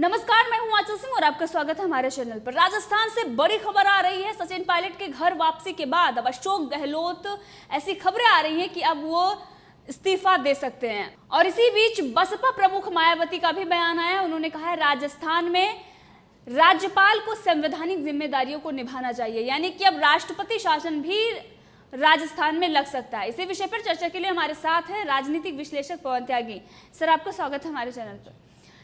नमस्कार, मैं हूं आंचल सिंह और आपका स्वागत है हमारे चैनल पर। राजस्थान से बड़ी खबर आ रही है। सचिन पायलट के घर वापसी के बाद अब अशोक गहलोत, ऐसी खबरें आ रही हैं कि अब वो इस्तीफा दे सकते हैं। और इसी बीच बसपा प्रमुख मायावती का भी बयान आया। उन्होंने कहा है राजस्थान में राज्यपाल को संवैधानिक जिम्मेदारियों को निभाना चाहिए, यानी कि अब राष्ट्रपति शासन भी राजस्थान में लग सकता है। इसी विषय पर चर्चा के लिए हमारे साथ है राजनीतिक विश्लेषक पवन त्यागी। सर, आपका स्वागत है हमारे चैनल पर।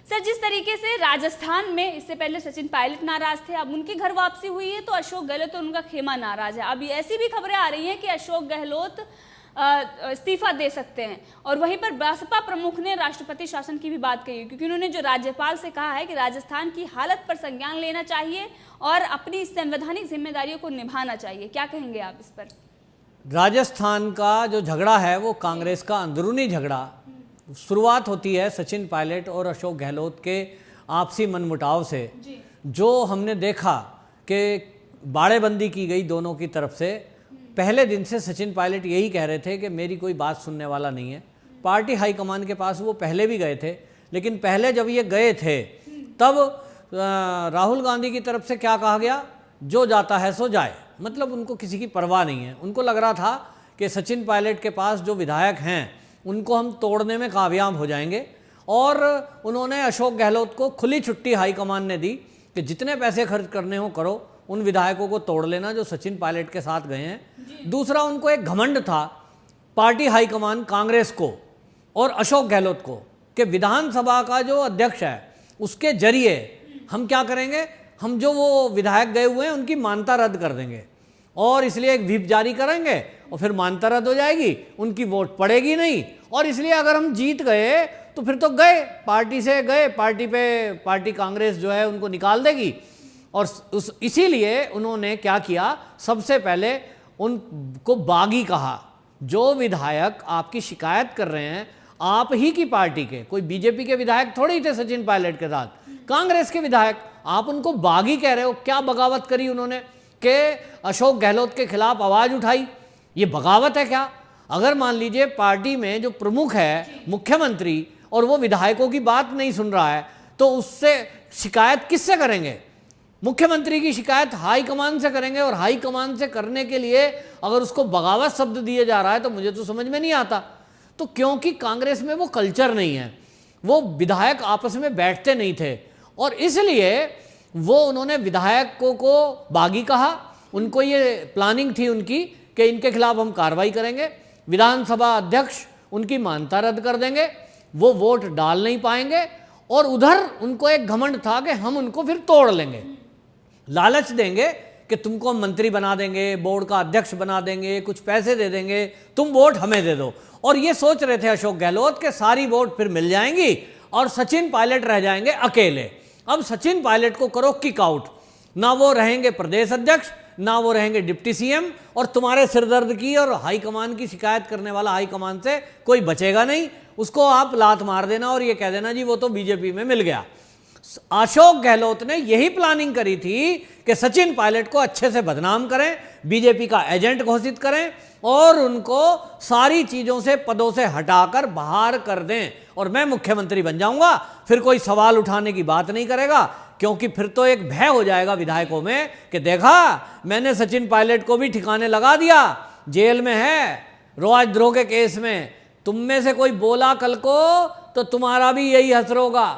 सर, जिस तरीके से राजस्थान में इससे पहले सचिन पायलट नाराज थे, अब उनकी घर वापसी हुई है तो अशोक गहलोत और उनका खेमा नाराज है। अब ऐसी भी खबरें आ रही हैं कि अशोक गहलोत इस्तीफा दे सकते हैं। और वहीं पर बसपा प्रमुख ने राष्ट्रपति शासन की भी बात कही, क्योंकि उन्होंने जो राज्यपाल से कहा है कि राजस्थान की हालत पर संज्ञान लेना चाहिए और अपनी संवैधानिक जिम्मेदारियों को निभाना चाहिए। क्या कहेंगे आप इस पर? राजस्थान का जो झगड़ा है वो कांग्रेस का अंदरूनी झगड़ा शुरुआत होती है सचिन पायलट और अशोक गहलोत के आपसी मनमुटाव से, जो हमने देखा कि बाड़ेबंदी की गई दोनों की तरफ से। पहले दिन से सचिन पायलट यही कह रहे थे कि मेरी कोई बात सुनने वाला नहीं है। पार्टी हाईकमान के पास वो पहले भी गए थे, लेकिन पहले जब ये गए थे तब राहुल गांधी की तरफ से क्या कहा गया, जो जाता है सो जाए। मतलब उनको किसी की परवाह नहीं है। उनको लग रहा था कि सचिन पायलट के पास जो विधायक हैं उनको हम तोड़ने में कामयाब हो जाएंगे, और उन्होंने अशोक गहलोत को खुली छुट्टी हाईकमान ने दी कि जितने पैसे खर्च करने हो करो, उन विधायकों को तोड़ लेना जो सचिन पायलट के साथ गए हैं। दूसरा, उनको एक घमंड था पार्टी हाईकमान कांग्रेस को और अशोक गहलोत को कि विधानसभा का जो अध्यक्ष है उसके जरिए हम क्या करेंगे, हम जो वो विधायक गए हुए हैं उनकी मान्यता रद्द कर देंगे और इसलिए एक व्हिप जारी करेंगे और फिर मान्यता रद्द हो जाएगी, उनकी वोट पड़ेगी नहीं। और इसलिए अगर हम जीत गए तो फिर तो गए, पार्टी से गए, पार्टी कांग्रेस जो है उनको निकाल देगी। और इसीलिए उन्होंने क्या किया, सबसे पहले उनको बागी कहा। जो विधायक आपकी शिकायत कर रहे हैं आप ही की पार्टी के, कोई बीजेपी के विधायक थोड़े ही थे सचिन पायलट के साथ, कांग्रेस के विधायक, आप उनको बागी कह रहे हो। क्या बगावत करी उन्होंने कि अशोक गहलोत के खिलाफ आवाज उठाई? ये बगावत है क्या? अगर मान लीजिए पार्टी में जो प्रमुख है मुख्यमंत्री और वो विधायकों की बात नहीं सुन रहा है तो उससे शिकायत किससे करेंगे? मुख्यमंत्री की शिकायत हाईकमान से करेंगे, और हाईकमान से करने के लिए अगर उसको बगावत शब्द दिए जा रहा है तो मुझे तो समझ में नहीं आता। तो क्योंकि कांग्रेस में वो कल्चर नहीं है, वो विधायक आपस में बैठते नहीं थे, और इसलिए वो उन्होंने विधायकों को बागी कहा। उनको ये प्लानिंग थी उनकी कि इनके खिलाफ हम कार्रवाई करेंगे, विधानसभा अध्यक्ष उनकी मान्यता रद्द कर देंगे, वो वोट डाल नहीं पाएंगे, और उधर उनको एक घमंड था कि हम उनको फिर तोड़ लेंगे, लालच देंगे कि तुमको हम मंत्री बना देंगे, बोर्ड का अध्यक्ष बना देंगे, कुछ पैसे दे देंगे, तुम वोट हमें दे दो। और ये सोच रहे थे अशोक गहलोत के सारी वोट फिर मिल जाएंगी और सचिन पायलट रह जाएंगे अकेले। अब सचिन पायलट को करो किक आउट, ना वो रहेंगे प्रदेश अध्यक्ष, ना वो रहेंगे डिप्टी सीएम, और तुम्हारे सिरदर्द की और हाईकमान की शिकायत करने वाला हाईकमान से कोई बचेगा नहीं। उसको आप लात मार देना और ये कह देना जी वो तो बीजेपी में मिल गया। अशोक गहलोत ने यही प्लानिंग करी थी कि सचिन पायलट को अच्छे से बदनाम करें, बीजेपी का एजेंट घोषित करें और उनको सारी चीजों से, पदों से हटाकर बाहर कर दें, और मैं मुख्यमंत्री बन जाऊंगा। फिर कोई सवाल उठाने की बात नहीं करेगा, क्योंकि फिर तो एक भय हो जाएगा विधायकों में कि देखा मैंने सचिन पायलट को भी ठिकाने लगा दिया, जेल में है राजद्रोह के केस में, तुम में से कोई बोला कल को तो तुम्हारा भी यही असर होगा।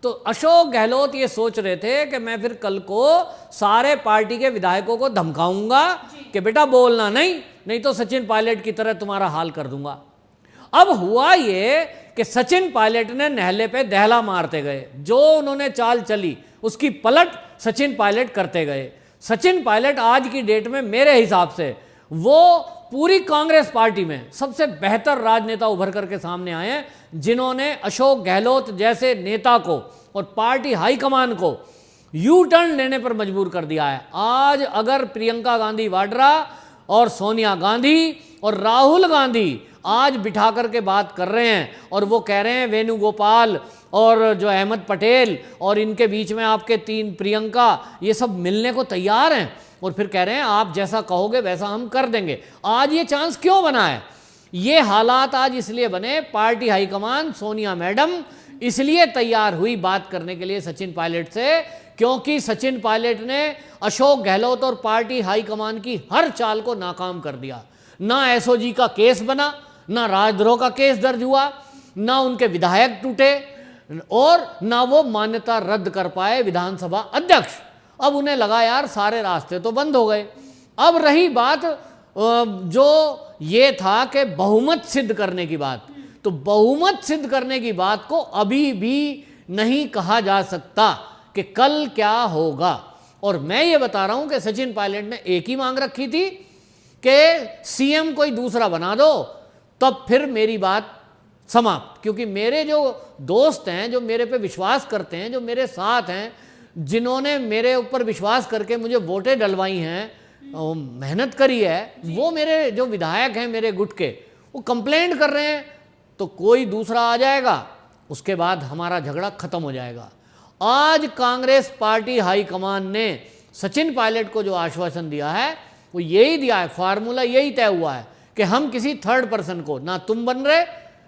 तो अशोक गहलोत ये सोच रहे थे कि मैं फिर कल को सारे पार्टी के विधायकों को धमकाऊंगा कि बेटा बोलना नहीं तो सचिन पायलट की तरह तुम्हारा हाल कर दूंगा। अब हुआ ये कि सचिन पायलट ने नहले पे दहला मारते गए, जो उन्होंने चाल चली उसकी पलट सचिन पायलट करते गए। सचिन पायलट आज की डेट में मेरे हिसाब से वो पूरी कांग्रेस पार्टी में सबसे बेहतर राजनेता उभर करके सामने आए हैं, जिन्होंने अशोक गहलोत जैसे नेता को और पार्टी हाईकमान को यू टर्न लेने पर मजबूर कर दिया है। आज अगर प्रियंका गांधी वाड्रा और सोनिया गांधी और राहुल गांधी आज बिठा करके बात कर रहे हैं और वो कह रहे हैं वेणुगोपाल और जो अहमद पटेल और इनके बीच में आपके तीन प्रियंका, ये सब मिलने को तैयार हैं और फिर कह रहे हैं आप जैसा कहोगे वैसा हम कर देंगे। आज ये चांस क्यों बना है? ये हालात आज इसलिए बने, पार्टी हाईकमान सोनिया मैडम इसलिए तैयार हुई बात करने के लिए सचिन पायलट से, क्योंकि सचिन पायलट ने अशोक गहलोत और पार्टी हाईकमान की हर चाल को नाकाम कर दिया। ना एसओजी का केस बना, ना राजद्रोह का केस दर्ज हुआ, ना उनके विधायक टूटे और ना वो मान्यता रद्द कर पाए विधानसभा अध्यक्ष। अब उन्हें लगा यार सारे रास्ते तो बंद हो गए। अब रही बात जो ये था कि बहुमत सिद्ध करने की बात, तो बहुमत सिद्ध करने की बात को अभी भी नहीं कहा जा सकता कि कल क्या होगा। और मैं ये बता रहा हूं कि सचिन पायलट ने एक ही मांग रखी थी कि सीएम कोई दूसरा बना दो, तब फिर मेरी बात समाप्त। क्योंकि मेरे जो दोस्त हैं, जो मेरे पे विश्वास करते हैं, जो मेरे साथ हैं, जिन्होंने मेरे ऊपर विश्वास करके मुझे वोटें डलवाई हैं, मेहनत करी है, वो मेरे जो विधायक हैं मेरे गुट के, वो कंप्लेंट कर रहे हैं, तो कोई दूसरा आ जाएगा, उसके बाद हमारा झगड़ा खत्म हो जाएगा। आज कांग्रेस पार्टी हाईकमान ने सचिन पायलट को जो आश्वासन दिया है वो यही दिया है, फार्मूला यही तय हुआ है कि हम किसी थर्ड पर्सन को, ना तुम बन रहे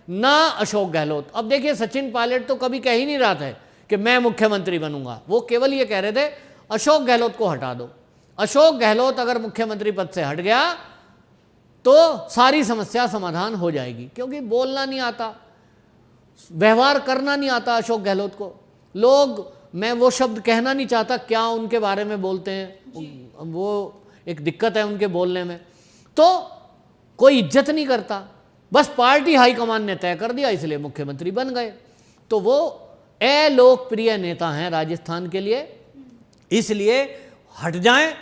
ना अशोक गहलोत। अब देखिए सचिन पायलट तो कभी कह ही नहीं रहा था कि मैं मुख्यमंत्री बनूंगा, वो केवल ये कह रहे थे अशोक गहलोत को हटा दो। अशोक गहलोत अगर मुख्यमंत्री पद से हट गया तो सारी समस्या समाधान हो जाएगी, क्योंकि बोलना नहीं आता, व्यवहार करना नहीं आता अशोक गहलोत को। लोग, मैं वो शब्द कहना नहीं चाहता क्या उनके बारे में बोलते हैं, वो एक दिक्कत है उनके बोलने में, तो कोई इज्जत नहीं करता। बस पार्टी हाईकमान ने तय कर दिया इसलिए मुख्यमंत्री बन गए। तो वो अलोकप्रिय नेता हैं राजस्थान के लिए, इसलिए हट जाएं।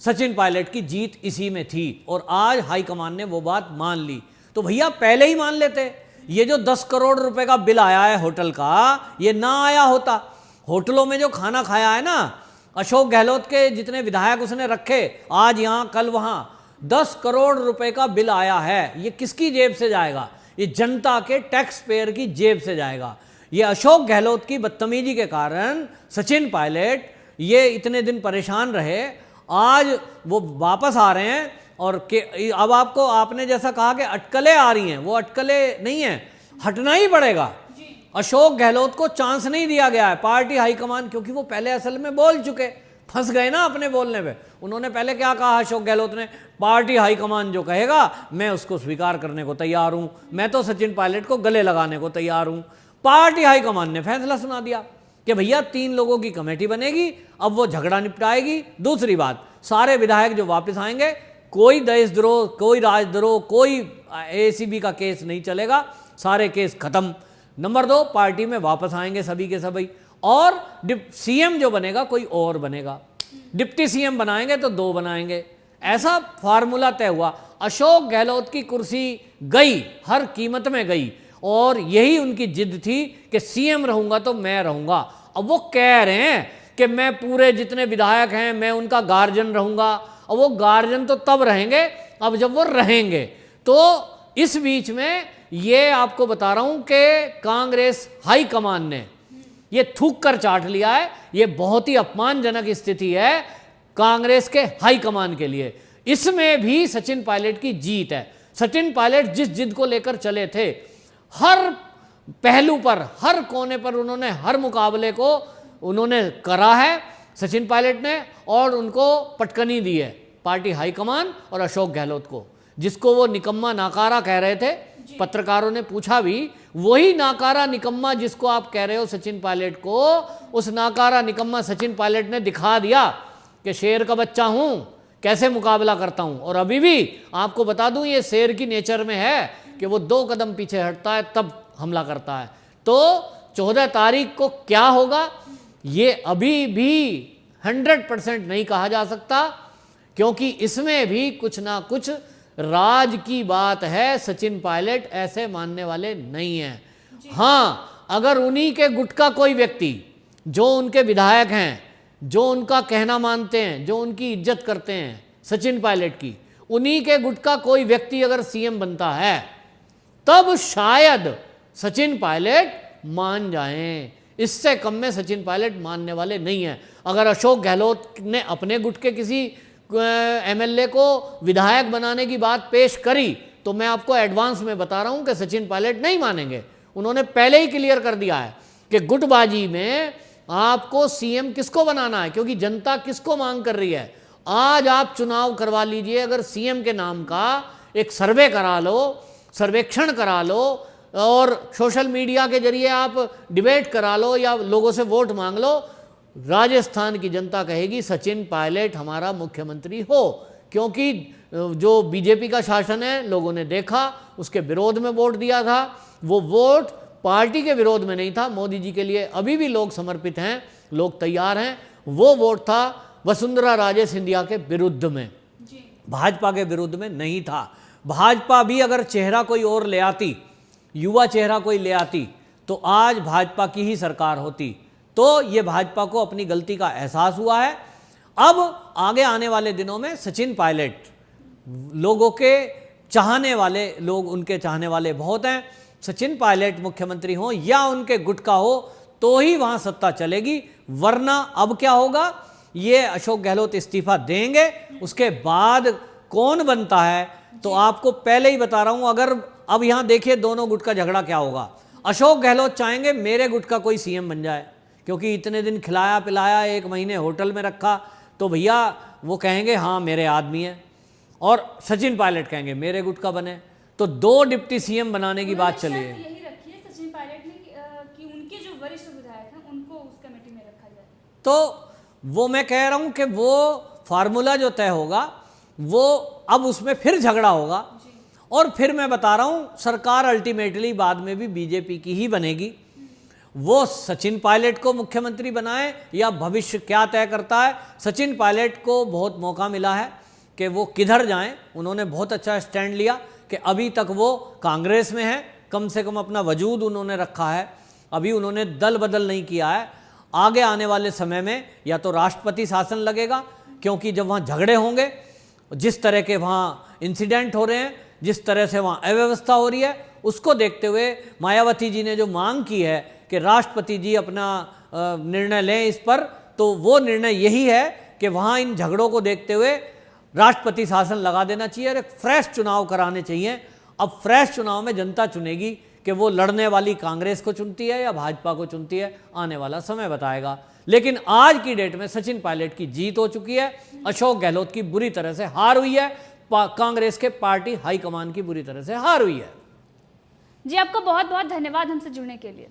सचिन पायलट की जीत इसी में थी और आज हाईकमान ने वो बात मान ली। तो भैया पहले ही मान लेते, ये जो 10 करोड़ रुपए का बिल आया है होटल का, ये ना आया होता। होटलों में जो खाना खाया है ना, अशोक गहलोत के जितने विधायक उसने रखे, आज यहाँ कल वहाँ, 10 करोड़ रुपए का बिल आया है। ये किसकी जेब से जाएगा? ये जनता के टैक्स पेयर की जेब से जाएगा। ये अशोक गहलोत की बदतमीजी के कारण सचिन पायलट ये इतने दिन परेशान रहे, आज वो वापस आ रहे हैं। और अब आपको, आपने जैसा कहा कि अटकलें आ रही हैं, वो अटकलें नहीं है, हटना ही पड़ेगा। अशोक गहलोत को चांस नहीं दिया गया है पार्टी हाईकमान, क्योंकि वो पहले असल में बोल चुके, फंस गए ना अपने बोलने पे। उन्होंने पहले क्या कहा अशोक गहलोत ने, पार्टी हाईकमान जो कहेगा मैं उसको स्वीकार करने को तैयार हूं, मैं तो सचिन पायलट को गले लगाने को तैयार हूं। पार्टी हाईकमान ने फैसला सुना दिया कि भैया 3 लोगों की कमेटी बनेगी, अब वो झगड़ा निपटाएगी। दूसरी बात, सारे विधायक जो वापस आएंगे, कोई देशद्रोह, कोई राजद्रोह, कोई एसीबी का केस नहीं चलेगा, सारे केस खत्म। नंबर 2, पार्टी में वापस आएंगे सभी के सभी, और सीएम जो बनेगा कोई और बनेगा, डिप्टी सीएम बनाएंगे तो 2 बनाएंगे। ऐसा फार्मूला तय हुआ। अशोक गहलोत की कुर्सी गई, हर कीमत में गई, और यही उनकी जिद थी कि सीएम रहूंगा तो मैं रहूंगा। अब वो कह रहे हैं कि मैं पूरे जितने विधायक हैं मैं उनका गार्जियन रहूंगा। अब वो गार्जियन तो तब रहेंगे अब जब वो रहेंगे। तो इस बीच में ये आपको बता रहा हूं कि कांग्रेस हाईकमान ने ये थूक कर चाट लिया है। ये बहुत ही अपमानजनक स्थिति है कांग्रेस के हाईकमान के लिए। इसमें भी सचिन पायलट की जीत है। सचिन पायलट जिस जिद को लेकर चले थे, हर पहलू पर, हर कोने पर उन्होंने, हर मुकाबले को उन्होंने करा है सचिन पायलट ने, और उनको पटकनी दी है पार्टी हाईकमान और अशोक गहलोत को, जिसको वो निकम्मा नाकारा कह रहे थे। पत्रकारों ने पूछा भी, वही नाकारा निकम्मा जिसको आप कह रहे हो सचिन पायलट को, उस नाकारा निकम्मा सचिन पायलट ने दिखा दिया कि शेर का बच्चा हूं, कैसे मुकाबला करता हूं। और अभी भी आपको बता दूं, ये शेर की नेचर में है कि वो 2 कदम पीछे हटता है तब हमला करता है। तो 14 तारीख को क्या होगा ये अभी भी 100% नहीं कहा जा सकता, क्योंकि इसमें भी कुछ ना कुछ राज की बात है। सचिन पायलट ऐसे मानने वाले नहीं हैं। हाँ, अगर उन्हीं के गुट का कोई व्यक्ति, जो उनके विधायक हैं, जो उनका कहना मानते हैं, जो उनकी इज्जत करते हैं सचिन पायलट की, उन्हीं के गुट का कोई व्यक्ति अगर सीएम बनता है, तब शायद सचिन पायलट मान जाएं। इससे कम में सचिन पायलट मानने वाले नहीं हैं। अगर अशोक गहलोत ने अपने गुट के किसी एमएलए को विधायक बनाने की बात पेश करी, तो मैं आपको एडवांस में बता रहा हूं कि सचिन पायलट नहीं मानेंगे। उन्होंने पहले ही क्लियर कर दिया है कि गुटबाजी में आपको सीएम किसको बनाना है, क्योंकि जनता किसको मांग कर रही है। आज आप चुनाव करवा लीजिए, अगर सीएम के नाम का एक सर्वे करा लो, सर्वेक्षण करा लो और सोशल मीडिया के जरिए आप डिबेट करा लो या लोगों से वोट मांग लो, राजस्थान की जनता कहेगी सचिन पायलट हमारा मुख्यमंत्री हो। क्योंकि जो बीजेपी का शासन है लोगों ने देखा, उसके विरोध में वोट दिया था, वो वोट पार्टी के विरोध में नहीं था, मोदी जी के लिए अभी भी लोग समर्पित हैं, लोग तैयार हैं। वो वोट था वसुंधरा राजे सिंधिया के विरुद्ध में, भाजपा के विरुद्ध में नहीं था। भाजपा भी अगर चेहरा कोई और ले आती, युवा चेहरा कोई ले आती, तो आज भाजपा की ही सरकार होती। तो ये भाजपा को अपनी गलती का एहसास हुआ है। अब आगे आने वाले दिनों में सचिन पायलट, लोगों के चाहने वाले लोग, उनके चाहने वाले बहुत हैं, सचिन पायलट मुख्यमंत्री हो या उनके गुट का हो तो ही वहां सत्ता चलेगी, वरना अब क्या होगा, ये अशोक गहलोत इस्तीफा देंगे, उसके बाद कौन बनता है तो आपको पहले ही बता रहा हूं। अगर अब यहां देखिए दोनों गुट का झगड़ा क्या होगा। अशोक गहलोत चाहेंगे मेरे गुट का कोई सीएम बन जाए, क्योंकि इतने दिन खिलाया पिलाया, 1 महीने होटल में रखा, तो भैया वो कहेंगे हाँ मेरे आदमी है, और सचिन पायलट कहेंगे मेरे गुट का बने। तो 2 डिप्टी सीएम बनाने की बात चली है। यही रखी है सचिन पायलट ने कि उनके जो वरिष्ठ विधायक हैं उनको उस कमेटी में रखा जाए। तो वो मैं कह रहा हूं कि वो फार्मूला जो तय होगा वो अब उसमें फिर झगड़ा होगा, और फिर मैं बता रहा हूं सरकार अल्टीमेटली बाद में भी बीजेपी की ही बनेगी। वो सचिन पायलट को मुख्यमंत्री बनाए या भविष्य क्या तय करता है। सचिन पायलट को बहुत मौका मिला है कि वो किधर जाएं, उन्होंने बहुत अच्छा स्टैंड लिया कि अभी तक वो कांग्रेस में है, कम से कम अपना वजूद उन्होंने रखा है, अभी उन्होंने दल बदल नहीं किया है। आगे आने वाले समय में या तो राष्ट्रपति शासन लगेगा, क्योंकि जब वहाँ झगड़े होंगे, जिस तरह के वहाँ इंसिडेंट हो रहे हैं, जिस तरह से वहाँ अव्यवस्था हो रही है, उसको देखते हुए मायावती जी ने जो मांग की है कि राष्ट्रपति जी अपना निर्णय लें इस पर, तो वो निर्णय यही है कि वहाँ इन झगड़ों को देखते हुए राष्ट्रपति शासन लगा देना चाहिए और एक फ्रेश चुनाव कराने चाहिए। अब फ्रेश चुनाव में जनता चुनेगी कि वो लड़ने वाली कांग्रेस को चुनती है या भाजपा को चुनती है, आने वाला समय बताएगा। लेकिन आज की डेट में सचिन पायलट की जीत हो चुकी है, अशोक गहलोत की बुरी तरह से हार हुई है, कांग्रेस के पार्टी हाईकमान की बुरी तरह से हार हुई है। जी आपका बहुत बहुत धन्यवाद हमसे जुड़ने के लिए।